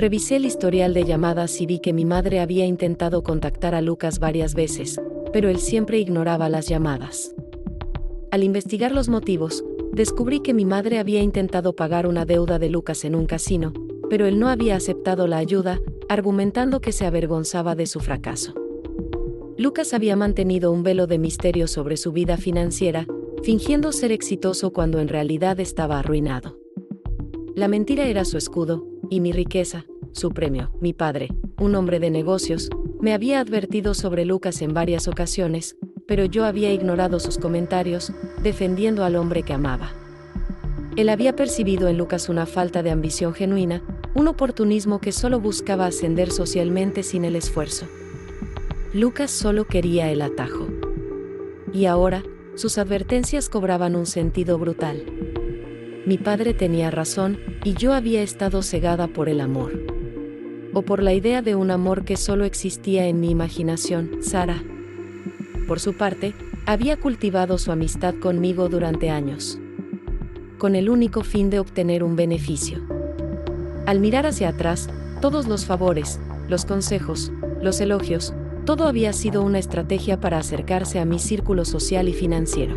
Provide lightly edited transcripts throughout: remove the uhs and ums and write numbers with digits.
Revisé el historial de llamadas y vi que mi madre había intentado contactar a Lucas varias veces, pero él siempre ignoraba las llamadas. Al investigar los motivos, descubrí que mi madre había intentado pagar una deuda de Lucas en un casino, pero él no había aceptado la ayuda, argumentando que se avergonzaba de su fracaso. Lucas había mantenido un velo de misterio sobre su vida financiera, fingiendo ser exitoso cuando en realidad estaba arruinado. La mentira era su escudo, y mi riqueza, su premio. Mi padre, un hombre de negocios, me había advertido sobre Lucas en varias ocasiones, pero yo había ignorado sus comentarios, defendiendo al hombre que amaba. Él había percibido en Lucas una falta de ambición genuina, un oportunismo que solo buscaba ascender socialmente sin el esfuerzo. Lucas solo quería el atajo. Y ahora, sus advertencias cobraban un sentido brutal. Mi padre tenía razón, y yo había estado cegada por el amor. O por la idea de un amor que solo existía en mi imaginación. Sara, por su parte, había cultivado su amistad conmigo durante años, con el único fin de obtener un beneficio. Al mirar hacia atrás, todos los favores, los consejos, los elogios, todo había sido una estrategia para acercarse a mi círculo social y financiero.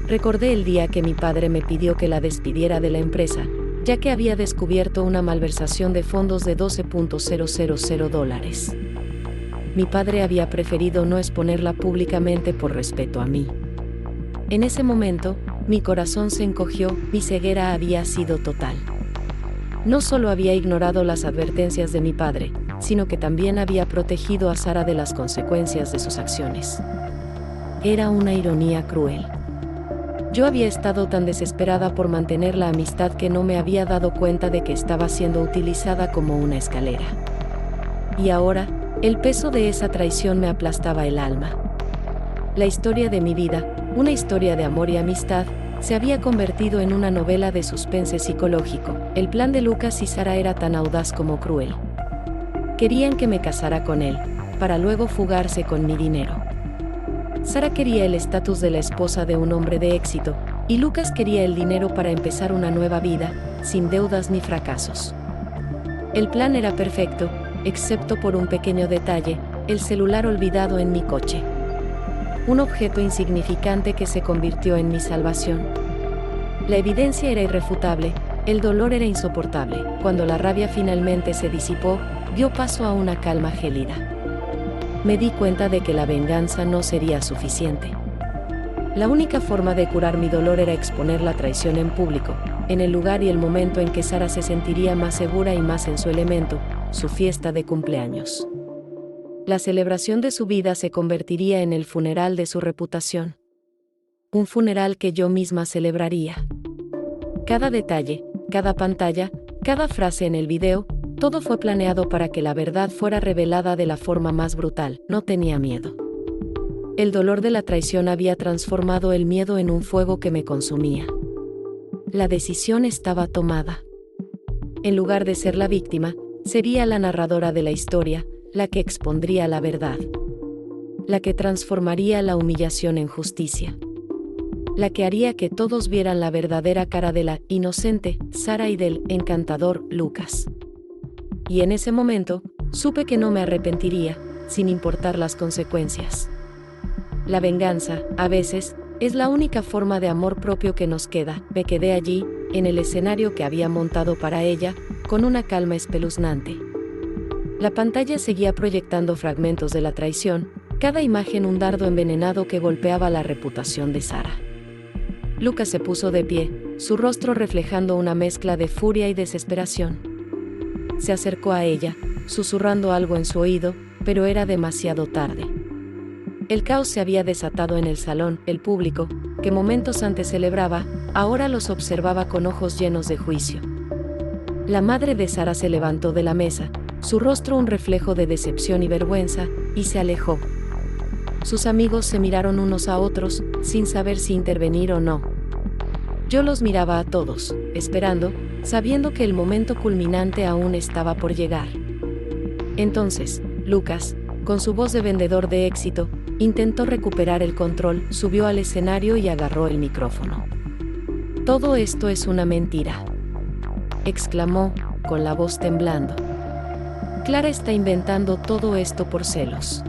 Recordé el día que mi padre me pidió que la despidiera de la empresa, ya que había descubierto una malversación de fondos de $12,000. Mi padre había preferido no exponerla públicamente por respeto a mí. En ese momento, mi corazón se encogió, mi ceguera había sido total. No solo había ignorado las advertencias de mi padre, sino que también había protegido a Sara de las consecuencias de sus acciones. Era una ironía cruel. Yo había estado tan desesperada por mantener la amistad que no me había dado cuenta de que estaba siendo utilizada como una escalera. Y ahora, el peso de esa traición me aplastaba el alma. La historia de mi vida, una historia de amor y amistad, se había convertido en una novela de suspense psicológico. El plan de Lucas y Sara era tan audaz como cruel. Querían que me casara con él, para luego fugarse con mi dinero. Sara quería el estatus de la esposa de un hombre de éxito, y Lucas quería el dinero para empezar una nueva vida, sin deudas ni fracasos. El plan era perfecto, excepto por un pequeño detalle: el celular olvidado en mi coche. Un objeto insignificante que se convirtió en mi salvación. La evidencia era irrefutable, el dolor era insoportable. Cuando la rabia finalmente se disipó, dio paso a una calma gélida. Me di cuenta de que la venganza no sería suficiente. La única forma de curar mi dolor era exponer la traición en público, en el lugar y el momento en que Sara se sentiría más segura y más en su elemento, su fiesta de cumpleaños. La celebración de su vida se convertiría en el funeral de su reputación. Un funeral que yo misma celebraría. Cada detalle, cada pantalla, cada frase en el video, todo fue planeado para que la verdad fuera revelada de la forma más brutal. No tenía miedo. El dolor de la traición había transformado el miedo en un fuego que me consumía. La decisión estaba tomada. En lugar de ser la víctima, sería la narradora de la historia, la que expondría la verdad. La que transformaría la humillación en justicia. La que haría que todos vieran la verdadera cara de la inocente Sara y del encantador Lucas. Y en ese momento, supe que no me arrepentiría, sin importar las consecuencias. La venganza, a veces, es la única forma de amor propio que nos queda. Me quedé allí, en el escenario que había montado para ella, con una calma espeluznante. La pantalla seguía proyectando fragmentos de la traición, cada imagen un dardo envenenado que golpeaba la reputación de Sara. Lucas se puso de pie, su rostro reflejando una mezcla de furia y desesperación. Se acercó a ella, susurrando algo en su oído, pero era demasiado tarde. El caos se había desatado en el salón. El público, que momentos antes celebraba, ahora los observaba con ojos llenos de juicio. La madre de Sara se levantó de la mesa, su rostro un reflejo de decepción y vergüenza, y se alejó. Sus amigos se miraron unos a otros, sin saber si intervenir o no. Yo los miraba a todos, esperando, sabiendo que el momento culminante aún estaba por llegar. Entonces, Lucas, con su voz de vendedor de éxito, intentó recuperar el control, subió al escenario y agarró el micrófono. «Todo esto es una mentira», exclamó, con la voz temblando. Clara está inventando todo esto por celos.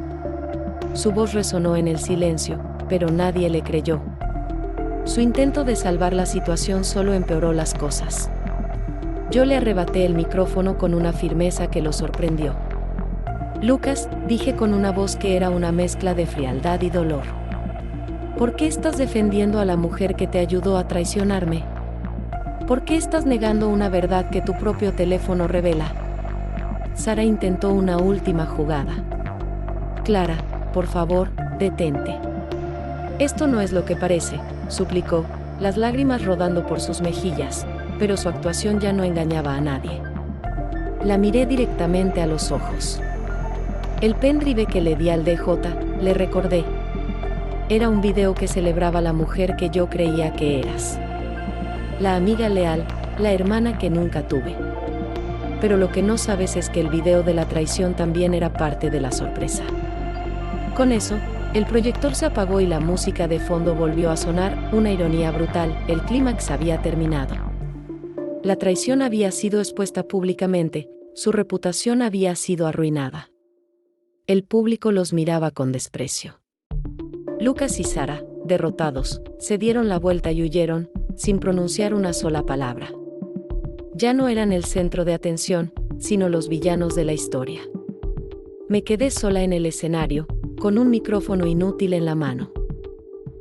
Su voz resonó en el silencio, pero nadie le creyó. Su intento de salvar la situación solo empeoró las cosas. Yo le arrebaté el micrófono con una firmeza que lo sorprendió. Lucas, dije con una voz que era una mezcla de frialdad y dolor. ¿Por qué estás defendiendo a la mujer que te ayudó a traicionarme? ¿Por qué estás negando una verdad que tu propio teléfono revela? Sara intentó una última jugada. Clara, por favor, detente. Esto no es lo que parece, suplicó, las lágrimas rodando por sus mejillas, pero su actuación ya no engañaba a nadie. La miré directamente a los ojos. El pendrive que le di al DJ, le recordé. Era un video que celebraba la mujer que yo creía que eras. La amiga leal, la hermana que nunca tuve. Pero lo que no sabes es que el video de la traición también era parte de la sorpresa. Con eso, el proyector se apagó y la música de fondo volvió a sonar, una ironía brutal, el clímax había terminado. La traición había sido expuesta públicamente, su reputación había sido arruinada. El público los miraba con desprecio. Lucas y Sara, derrotados, se dieron la vuelta y huyeron, sin pronunciar una sola palabra. Ya no eran el centro de atención, sino los villanos de la historia. Me quedé sola en el escenario, con un micrófono inútil en la mano.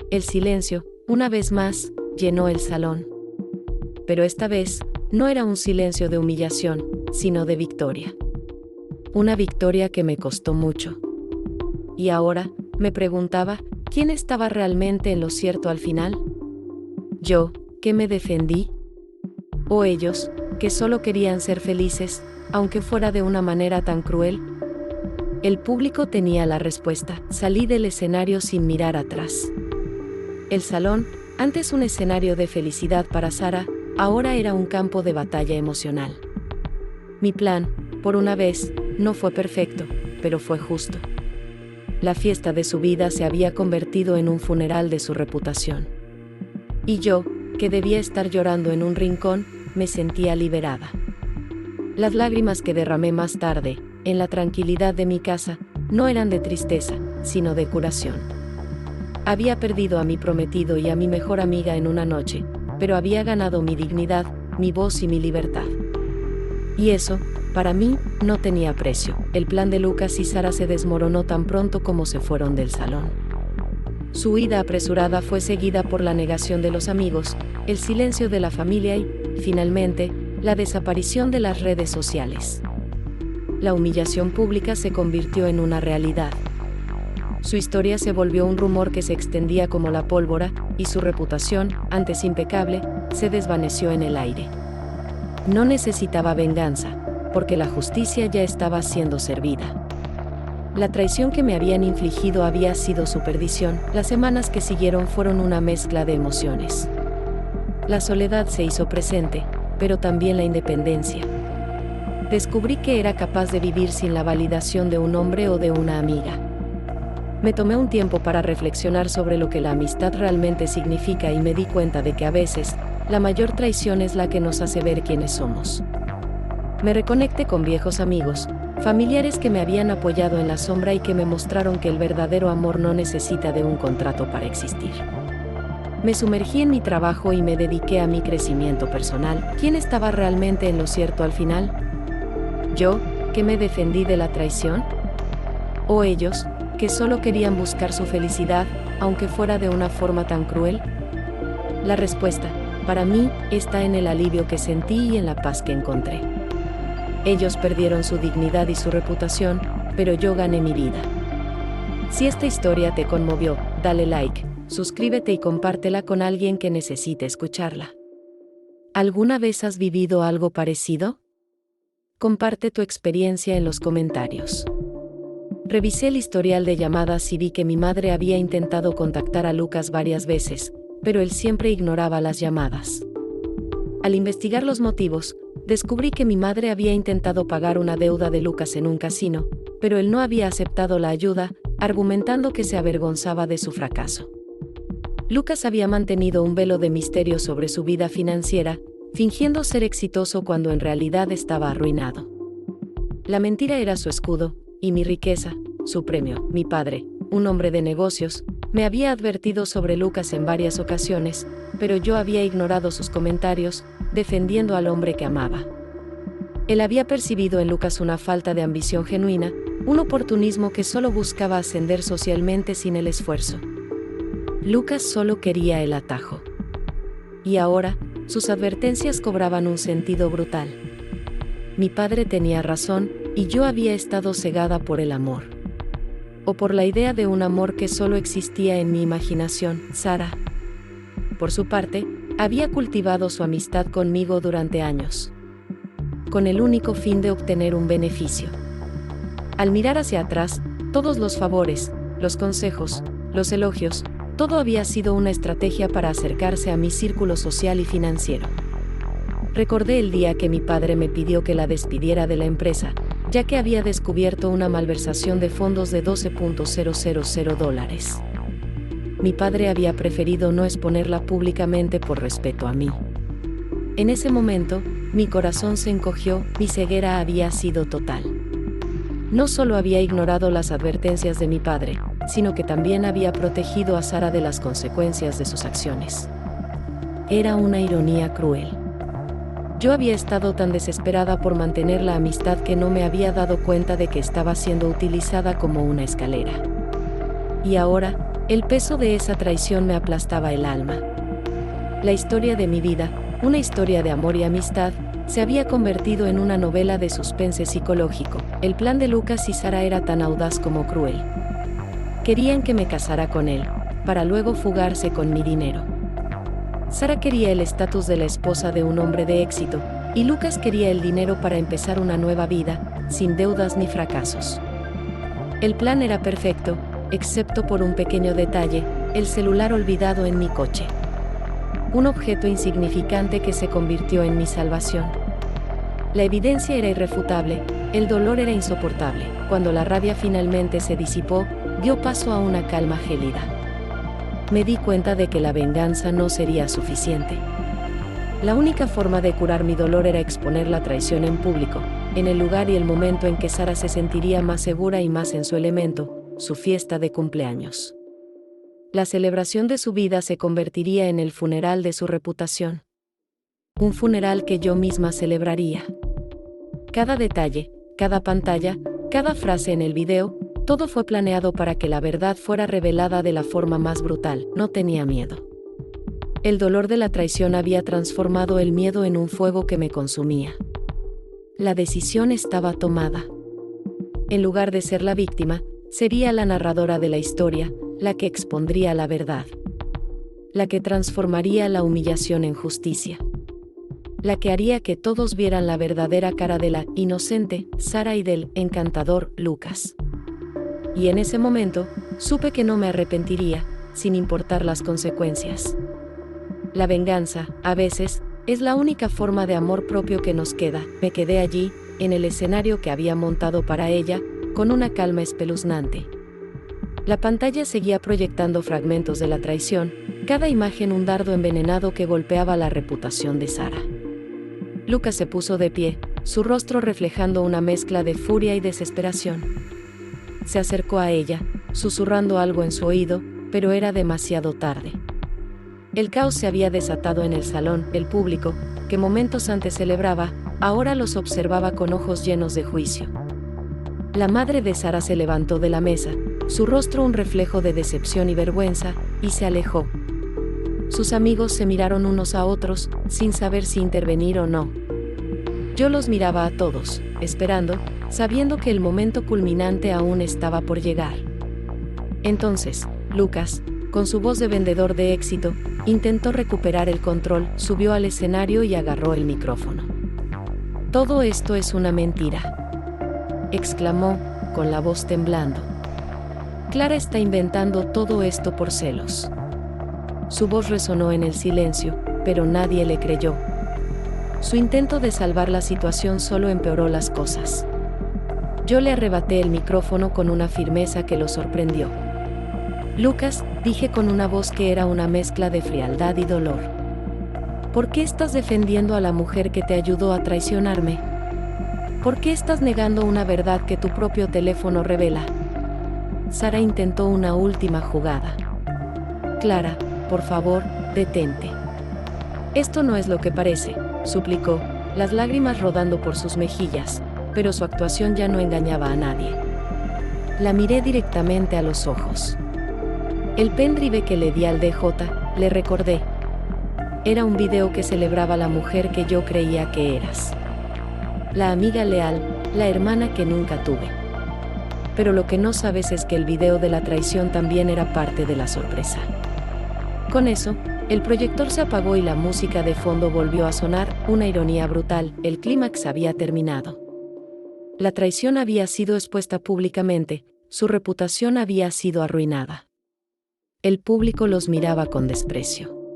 El silencio, una vez más, llenó el salón. Pero esta vez, no era un silencio de humillación, sino de victoria. Una victoria que me costó mucho. Y ahora, me preguntaba, ¿quién estaba realmente en lo cierto al final? ¿Yo, que me defendí? ¿O ellos, que solo querían ser felices, aunque fuera de una manera tan cruel? El público tenía la respuesta. Salí del escenario sin mirar atrás. El salón, antes un escenario de felicidad para Sara, ahora era un campo de batalla emocional. Mi plan, por una vez, no fue perfecto, pero fue justo. La fiesta de su vida se había convertido en un funeral de su reputación. Y yo, que debía estar llorando en un rincón, me sentía liberada. Las lágrimas que derramé más tarde, en la tranquilidad de mi casa, no eran de tristeza, sino de curación. Había perdido a mi prometido y a mi mejor amiga en una noche, pero había ganado mi dignidad, mi voz y mi libertad. Y eso, para mí, no tenía precio. El plan de Lucas y Sara se desmoronó tan pronto como se fueron del salón. Su huida apresurada fue seguida por la negación de los amigos, el silencio de la familia y, finalmente, la desaparición de las redes sociales. La humillación pública se convirtió en una realidad. Su historia se volvió un rumor que se extendía como la pólvora, y su reputación, antes impecable, se desvaneció en el aire. No necesitaba venganza, porque la justicia ya estaba siendo servida. La traición que me habían infligido había sido su perdición. Las semanas que siguieron fueron una mezcla de emociones. La soledad se hizo presente, pero también la independencia. Descubrí que era capaz de vivir sin la validación de un hombre o de una amiga. Me tomé un tiempo para reflexionar sobre lo que la amistad realmente significa y me di cuenta de que a veces, la mayor traición es la que nos hace ver quiénes somos. Me reconecté con viejos amigos, familiares que me habían apoyado en la sombra y que me mostraron que el verdadero amor no necesita de un contrato para existir. Me sumergí en mi trabajo y me dediqué a mi crecimiento personal. ¿Quién estaba realmente en lo cierto al final? ¿Yo, que me defendí de la traición? ¿O ellos, que solo querían buscar su felicidad, aunque fuera de una forma tan cruel? La respuesta, para mí, está en el alivio que sentí y en la paz que encontré. Ellos perdieron su dignidad y su reputación, pero yo gané mi vida. Si esta historia te conmovió, dale like, suscríbete y compártela con alguien que necesite escucharla. ¿Alguna vez has vivido algo parecido? Comparte tu experiencia en los comentarios. Revisé el historial de llamadas y vi que mi madre había intentado contactar a Lucas varias veces, pero él siempre ignoraba las llamadas. Al investigar los motivos, descubrí que mi madre había intentado pagar una deuda de Lucas en un casino, pero él no había aceptado la ayuda, argumentando que se avergonzaba de su fracaso. Lucas había mantenido un velo de misterio sobre su vida financiera, fingiendo ser exitoso cuando en realidad estaba arruinado. La mentira era su escudo, y mi riqueza, su premio. Mi padre, un hombre de negocios, me había advertido sobre Lucas en varias ocasiones, pero yo había ignorado sus comentarios, defendiendo al hombre que amaba. Él había percibido en Lucas una falta de ambición genuina, un oportunismo que solo buscaba ascender socialmente sin el esfuerzo. Lucas solo quería el atajo. Y ahora, sus advertencias cobraban un sentido brutal. Mi padre tenía razón, y yo había estado cegada por el amor. O por la idea de un amor que solo existía en mi imaginación. Sara, por su parte, había cultivado su amistad conmigo durante años, con el único fin de obtener un beneficio. Al mirar hacia atrás, todos los favores, los consejos, los elogios, todo había sido una estrategia para acercarse a mi círculo social y financiero. Recordé el día que mi padre me pidió que la despidiera de la empresa, ya que había descubierto una malversación de fondos de $12,000. Mi padre había preferido no exponerla públicamente por respeto a mí. En ese momento, mi corazón se encogió, mi ceguera había sido total. No solo había ignorado las advertencias de mi padre, sino que también había protegido a Sara de las consecuencias de sus acciones. Era una ironía cruel. Yo había estado tan desesperada por mantener la amistad que no me había dado cuenta de que estaba siendo utilizada como una escalera. Y ahora, el peso de esa traición me aplastaba el alma. La historia de mi vida, una historia de amor y amistad, se había convertido en una novela de suspense psicológico. El plan de Lucas y Sara era tan audaz como cruel. Querían que me casara con él, para luego fugarse con mi dinero. Sara quería el estatus de la esposa de un hombre de éxito, y Lucas quería el dinero para empezar una nueva vida, sin deudas ni fracasos. El plan era perfecto, excepto por un pequeño detalle: el celular olvidado en mi coche. Un objeto insignificante que se convirtió en mi salvación. La evidencia era irrefutable, el dolor era insoportable. Cuando la rabia finalmente se disipó, dio paso a una calma gélida. Me di cuenta de que la venganza no sería suficiente. La única forma de curar mi dolor era exponer la traición en público, en el lugar y el momento en que Sara se sentiría más segura y más en su elemento, su fiesta de cumpleaños. La celebración de su vida se convertiría en el funeral de su reputación. Un funeral que yo misma celebraría. Cada detalle, cada pantalla, cada frase en el video, todo fue planeado para que la verdad fuera revelada de la forma más brutal. No tenía miedo. El dolor de la traición había transformado el miedo en un fuego que me consumía. La decisión estaba tomada. En lugar de ser la víctima, sería la narradora de la historia, la que expondría la verdad. La que transformaría la humillación en justicia. La que haría que todos vieran la verdadera cara de la inocente Sara y del encantador Lucas. Y en ese momento, supe que no me arrepentiría, sin importar las consecuencias. La venganza, a veces, es la única forma de amor propio que nos queda. Me quedé allí, en el escenario que había montado para ella, con una calma espeluznante. La pantalla seguía proyectando fragmentos de la traición, cada imagen un dardo envenenado que golpeaba la reputación de Sara. Lucas se puso de pie, su rostro reflejando una mezcla de furia y desesperación. Se acercó a ella, susurrando algo en su oído, pero era demasiado tarde. El caos se había desatado en el salón. El público, que momentos antes celebraba, ahora los observaba con ojos llenos de juicio. La madre de Sara se levantó de la mesa, su rostro un reflejo de decepción y vergüenza, y se alejó. Sus amigos se miraron unos a otros, sin saber si intervenir o no. Yo los miraba a todos, esperando, sabiendo que el momento culminante aún estaba por llegar. Entonces, Lucas, con su voz de vendedor de éxito, intentó recuperar el control, subió al escenario y agarró el micrófono. «Todo esto es una mentira», exclamó, con la voz temblando. «Clara está inventando todo esto por celos». Su voz resonó en el silencio, pero nadie le creyó. Su intento de salvar la situación solo empeoró las cosas. Yo le arrebaté el micrófono con una firmeza que lo sorprendió. «Lucas», dije con una voz que era una mezcla de frialdad y dolor. «¿Por qué estás defendiendo a la mujer que te ayudó a traicionarme?» ¿Por qué estás negando una verdad que tu propio teléfono revela? Sara intentó una última jugada. Clara, por favor, detente. Esto no es lo que parece, suplicó, las lágrimas rodando por sus mejillas, pero su actuación ya no engañaba a nadie. La miré directamente a los ojos. El pendrive que le di al DJ, le recordé. Era un video que celebraba la mujer que yo creía que eras. La amiga leal, la hermana que nunca tuve. Pero lo que no sabes es que el video de la traición también era parte de la sorpresa. Con eso, el proyector se apagó y la música de fondo volvió a sonar, una ironía brutal, el clímax había terminado. La traición había sido expuesta públicamente, su reputación había sido arruinada. El público los miraba con desprecio.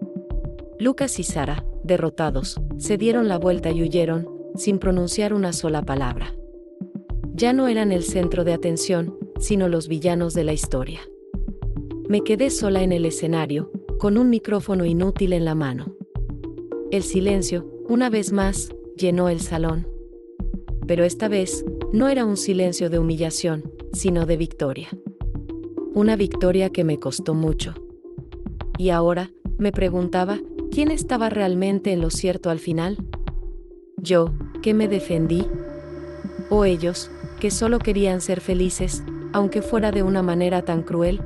Lucas y Sara, derrotados, se dieron la vuelta y huyeron, sin pronunciar una sola palabra. Ya no eran el centro de atención, sino los villanos de la historia. Me quedé sola en el escenario, con un micrófono inútil en la mano. El silencio, una vez más, llenó el salón. Pero esta vez, no era un silencio de humillación, sino de victoria. Una victoria que me costó mucho. Y ahora, me preguntaba, ¿quién estaba realmente en lo cierto al final? ¿Yo, que me defendí? ¿O ellos, que solo querían ser felices, aunque fuera de una manera tan cruel?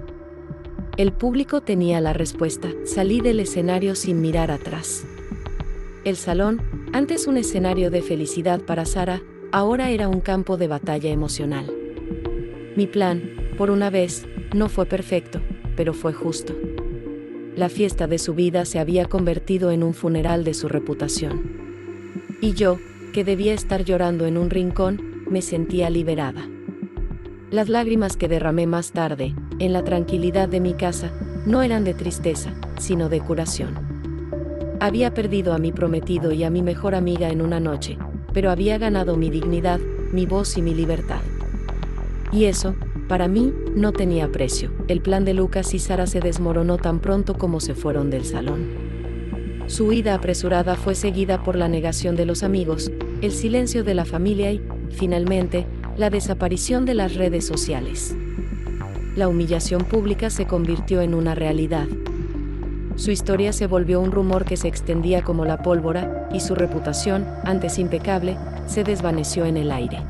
El público tenía la respuesta. Salí del escenario sin mirar atrás. El salón, antes un escenario de felicidad para Sara, ahora era un campo de batalla emocional. Mi plan, por una vez, no fue perfecto, pero fue justo. La fiesta de su vida se había convertido en un funeral de su reputación. Y yo, que debía estar llorando en un rincón, me sentía liberada. Las lágrimas que derramé más tarde, en la tranquilidad de mi casa, no eran de tristeza, sino de curación. Había perdido a mi prometido y a mi mejor amiga en una noche, pero había ganado mi dignidad, mi voz y mi libertad. Y eso, para mí, no tenía precio. El plan de Lucas y Sara se desmoronó tan pronto como se fueron del salón. Su huida apresurada fue seguida por la negación de los amigos, el silencio de la familia y, finalmente, la desaparición de las redes sociales. La humillación pública se convirtió en una realidad. Su historia se volvió un rumor que se extendía como la pólvora, y su reputación, antes impecable, se desvaneció en el aire.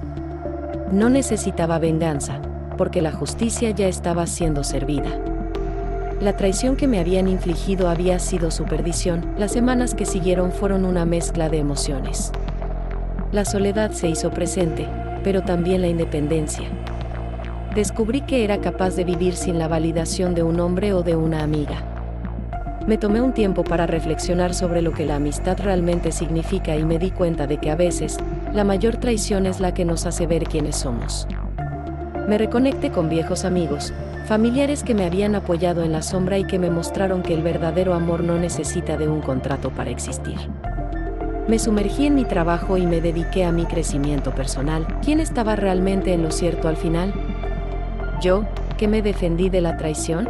No necesitaba venganza, porque la justicia ya estaba siendo servida. La traición que me habían infligido había sido su perdición. Las semanas que siguieron fueron una mezcla de emociones. La soledad se hizo presente, pero también la independencia. Descubrí que era capaz de vivir sin la validación de un hombre o de una amiga. Me tomé un tiempo para reflexionar sobre lo que la amistad realmente significa y me di cuenta de que a veces, la mayor traición es la que nos hace ver quiénes somos. Me reconecté con viejos amigos, familiares que me habían apoyado en la sombra y que me mostraron que el verdadero amor no necesita de un contrato para existir. Me sumergí en mi trabajo y me dediqué a mi crecimiento personal. ¿Quién estaba realmente en lo cierto al final? ¿Yo, que me defendí de la traición?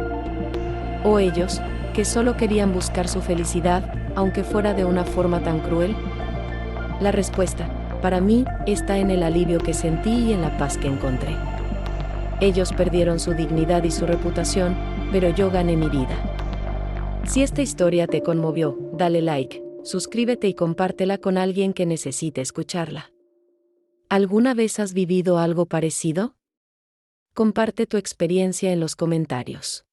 ¿O ellos, que solo querían buscar su felicidad, aunque fuera de una forma tan cruel? La respuesta, para mí, está en el alivio que sentí y en la paz que encontré. Ellos perdieron su dignidad y su reputación, pero yo gané mi vida. Si esta historia te conmovió, dale like, suscríbete y compártela con alguien que necesite escucharla. ¿Alguna vez has vivido algo parecido? Comparte tu experiencia en los comentarios.